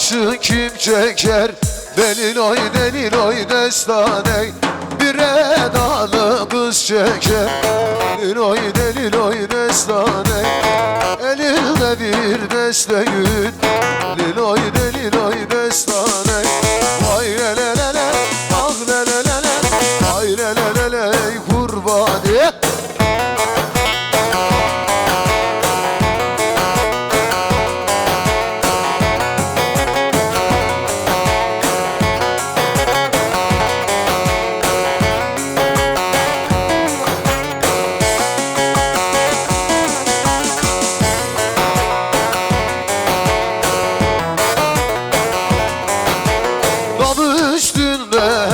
başı kim çeker? Deliloy deliloy destane bir edalı kız çeker. Deliloy deliloy destane elinde bir deste gül. Deliloy deliloy destane vay lelelele ah lelelele vay lelelele kurbani.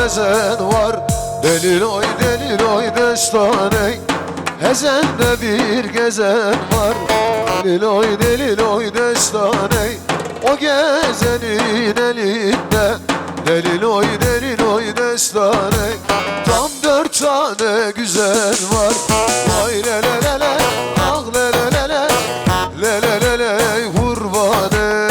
Hezen var deliloy deliloy destane hezende bir gezen var. Deliloy deliloy destane o gezenin elinde. Deliloy deliloy destane tam 4 tane güzel var. Vay lelelele ah lelelele lelelele kurbane.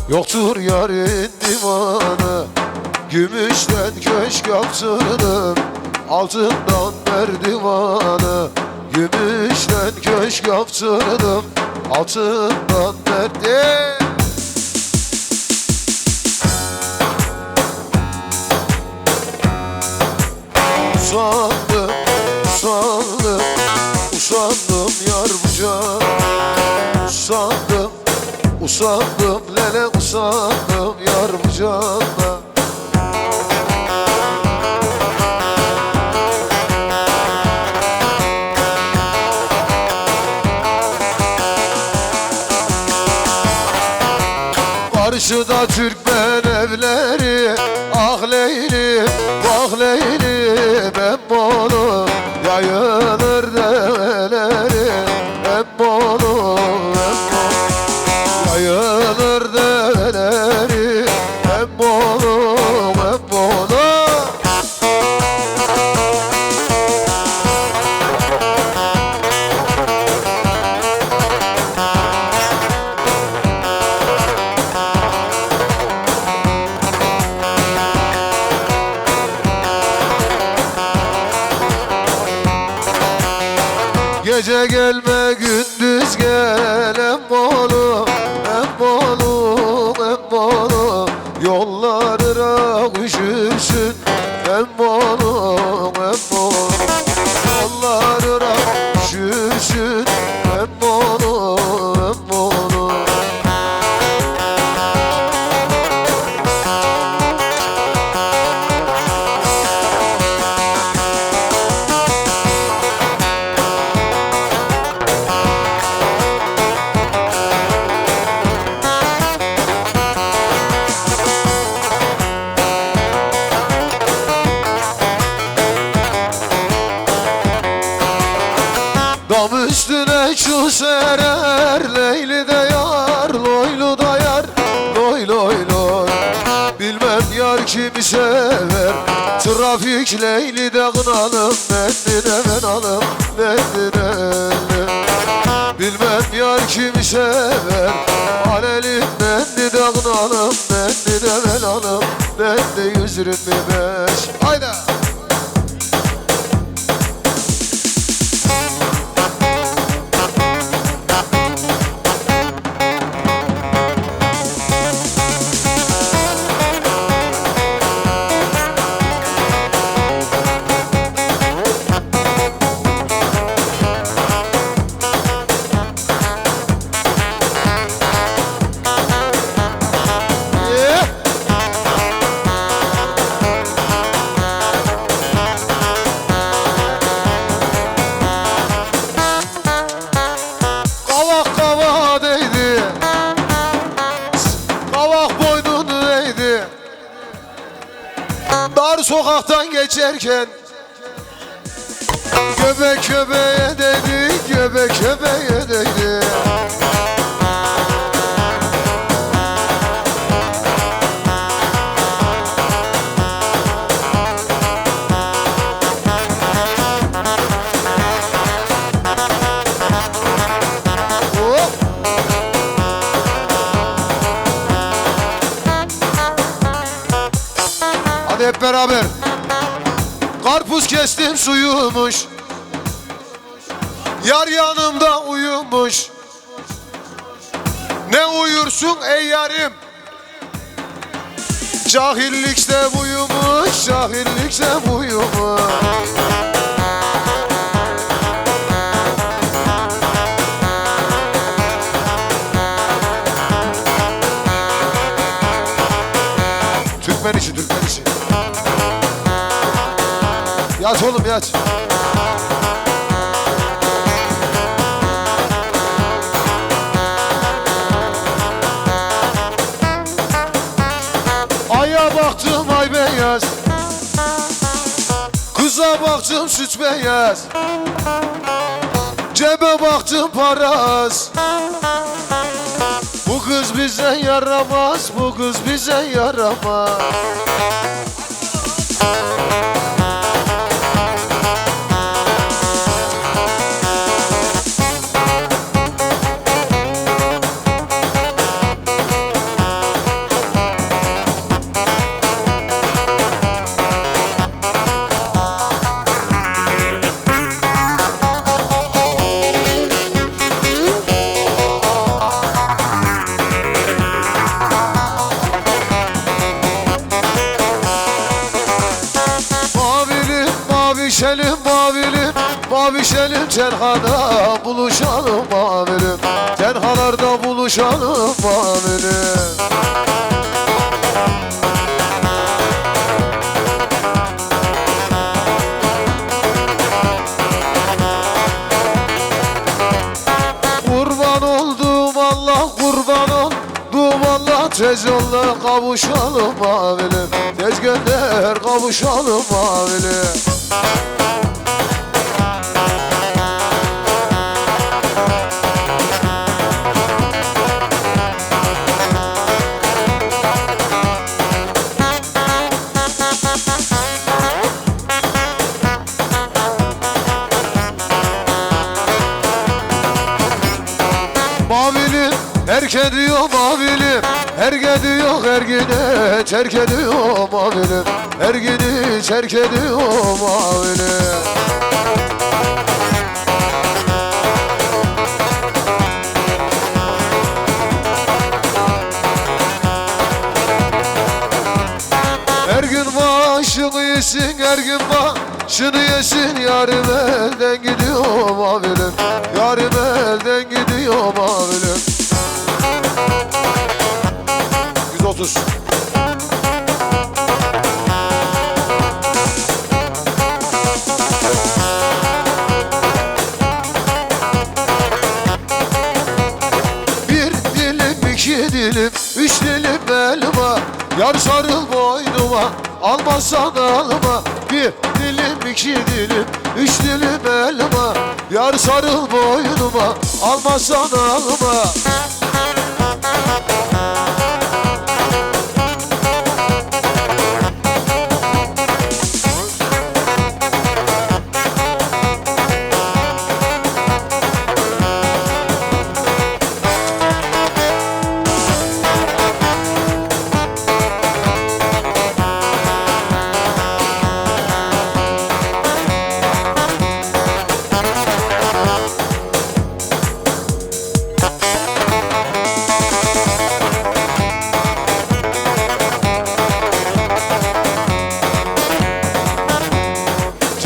Yoktur yarın divanı. Gümüşten köşk yaptırdım, altından merdivanı. Gümüşten köşk yaptırdım, altından merdivanı. Usandım, usandım, usandım yar bu can. Usandım, usandım lele usandım yar bu canla. Karşıda Türkmen evleri ah Leyli vah Leyli Emmolu yayılır develeri Emmolu yayılır develeri Emmolu Emmolu. Gece gelme gündüz gel Emmolu Emmolu Emmolu yollara üşürsün Emmolu Emmolu yollara üşürsün Emmolu Emmolu. Dam üstüne şu serer Leyli de yar loylu da yar loy loy loy. Bilmem yar kimi sever trafik Leyli de kınalım mendine ben alım mendine. Bilmem yar kimi sever aleli mendi de kınalım mendine ben alım mendi 125. Hayda. sokaktan geçerken göbek göbeğe değdi, göbek göbeğe değdi. Hadi hep beraber. Karpuz kestim suyumuş, yar yanımda uyumuş. Ne uyursun ey yarim, cahillikse buyumuş, cahillikse buyumuş. Türkmen işi, Türkmen işi. Yat oğlum yat. Aya baktım ay beyaz, kıza baktım süt beyaz, cebe baktım para az. Bu kız bize yaramaz, bu kız bize yaramaz. Mavişelim mavilim, mavişelim tenhada buluşalım mavilim, tenhalarda buluşalım mavilim. Kurban oldum Allah, kurban oldum Allah, tez yolla kavuşalım mavilim, tez gönder kavuşalım mavilim. Mavilim erke diyor mavilim, erge diyor ergine, terk ediyor mavilim, ergini terk ediyor mavilim. Her gün maaşını yesin, her gün maaşını yesin, yarim elden gidiyor mavilim, yarim elden gidiyor mavilim. 130. Bir dilim, iki dilim, üç dilim elma, yar sarıl boynuma, almazsan alma. Bir dilim, iki dilim, üç dilim elma, yar sarıl boynuma, almazsan alma.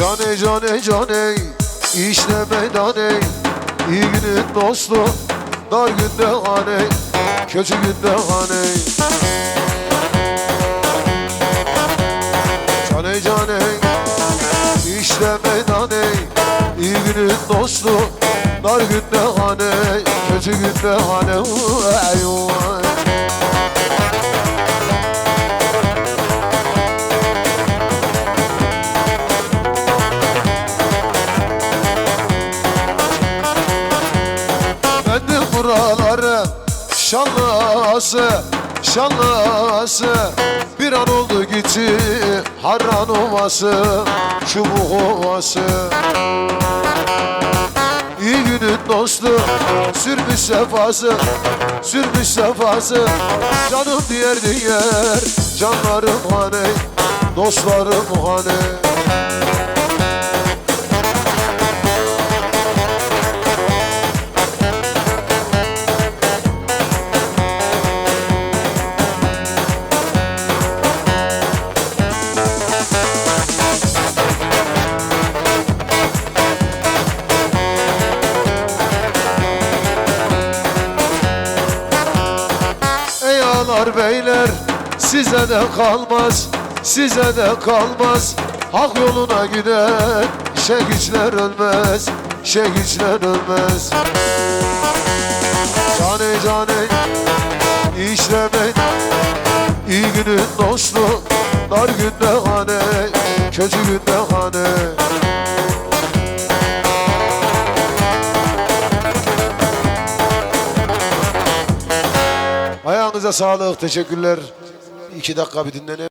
Cane cane cane, işte meydane, iyi günün dostu, dar günde hane, kötü günde hane. Cane cane, işte meydane, iyi günün dostu, dar günde hane, kötü günde hane. ağası, şanlı ağası, bir an oldu gitti Harran Ovası, Çubuk Ovası. İyi günün dostu, sürmüş sefası, sürmüş sefası. Canım diğer diğer, canlarım hani, dostlarım hani. Ey ağalar beyler, size de kalmaz, size de kalmaz. Hak yoluna giden şehitler ölmez, şehitler ölmez. Cane cane işlemeyin, iyi günün dostu, dar günde hane, kötü günde hane. Ayağınıza sağlık, teşekkürler. 2 dakika bir dinlenelim.